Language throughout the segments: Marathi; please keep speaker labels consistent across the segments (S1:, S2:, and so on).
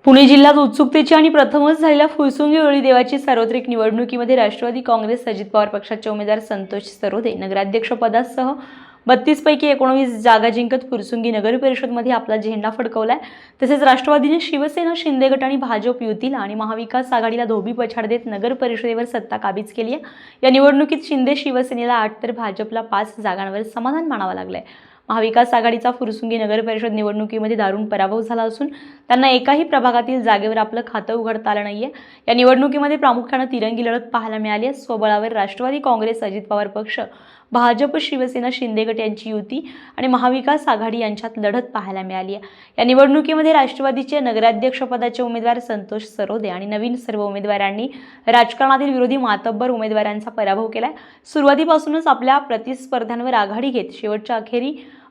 S1: पुणे जिल्ह्यात उत्सुकतेची आणि प्रथमच झालेल्या फुरसुंगी होळी देवाची सार्वत्रिक निवडणुकीमध्ये राष्ट्रवादी काँग्रेस अजित पवार पक्षाचे उमेदवार संतोष सरोदे नगराध्यक्षपदासह 32 पैकी 19 जागा जिंकत फुरसुंगी नगर परिषदमध्ये आपला झेंडा फडकवलाय। तसेच राष्ट्रवादीने शिवसेना, शिंदे गट आणि भाजप युतीला आणि महाविकास आघाडीला धोबी पछाड देत नगर परिषदेवर सत्ता काबीज केली आहे। या निवडणुकीत शिंदे शिवसेनेला 8 तर भाजपला 5 जागांवर समाधान मानावं लागलंय। महाविकास आघाडीचा फुरसुंगी नगर परिषद निवडणुकीमध्ये दारुण पराभव झाला असून त्यांना एकाही प्रभागातील जागेवर आपलं खातं उघडता आलं नाहीये। या निवडणुकीमध्ये प्रामुख्याने तिरंगी लढत पाहायला मिळाली आहे। स्वबळावर राष्ट्रवादी काँग्रेस, अजित पवार पक्ष, भाजप, शिवसेना, शिंदे गट यांची युती आणि महाविकास आघाडी यांच्यात लढत पाहायला मिळाली आहे। या निवडणुकीमध्ये राष्ट्रवादीचे नगराध्यक्षपदाचे उमेदवार संतोष सरोदे आणि नवीन सर्व उमेदवारांनी राजकारणातील विरोधी मातब्बर उमेदवारांचा पराभव केलाय। सुरुवातीपासूनच आपल्या प्रतिस्पर्ध्यांवर आघाडी घेत शेवटच्या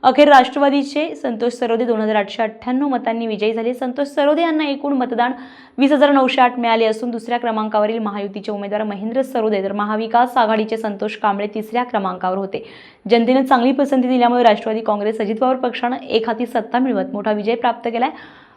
S1: अखेर राष्ट्रवादीचे संतोष सरोदे 2898 मतांनी विजयी झाले। संतोष सरोदे यांना एकूण मतदान 20,908 मिळाले असून दुसऱ्या क्रमांकावरील महायुतीचे उमेदवार महेंद्र सरोदे तर महाविकास आघाडीचे संतोष कांबळे तिसऱ्या क्रमांकावर होते। जनतेने चांगली पसंती दिल्यामुळे राष्ट्रवादी काँग्रेस, अजित पवार पक्षाने एक हाती सत्ता मिळवत मोठा विजय प्राप्त केलाय।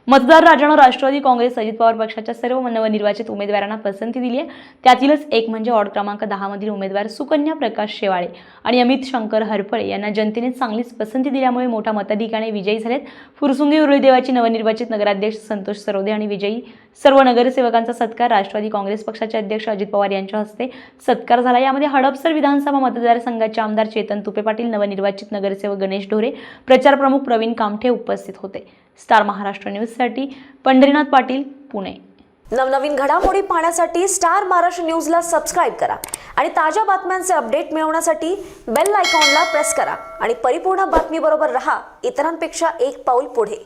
S1: मतदार राजानं राष्ट्रवादी काँग्रेस, अजित पवार पक्षाच्या सर्व नवनिर्वाचित उमेदवारांना पसंती दिली आहे। त्यातीलच एक म्हणजे वॉर्ड क्रमांक 10 मधील उमेदवार सुकन्या प्रकाश शेवाळे आणि अमित शंकर हरपळे यांना जनतेने चांगलीच पसंती दिल्यामुळे मोठ्या मताधिक्याने विजयी झालेत। फुरसुंगी होळी देवाची नवनिर्वाचित नगराध्यक्ष संतोष सरोदे आणि विजयी सर्व नगरसेवकांचा सत्कार राष्ट्रवादी काँग्रेस पक्षाचे अध्यक्ष अजित पवार यांच्या हस्ते सत्कार झाला। यामध्ये हडपसर विधानसभा मतदारसंघाचे आमदार चेतन तुपे पाटील, नवनिर्वाचित नगरसेवक गणेश ढोरे, प्रचार प्रमुख प्रवीण कामठे उपस्थित होते। स्टार महाराष्ट्र न्यूजसाठी पंढरीनाथ पाटील, पुणे।
S2: नवनवीन घडामोडी पाहण्यासाठी स्टार महाराष्ट्र न्यूजला सबस्क्राइब करा आणि ताज्या बातम्यांचे अपडेट मिळवण्यासाठी बेल आयकॉनला प्रेस करा आणि परिपूर्ण बातमीबरोबर रहा, इतरांपेक्षा एक पाऊल पुढे।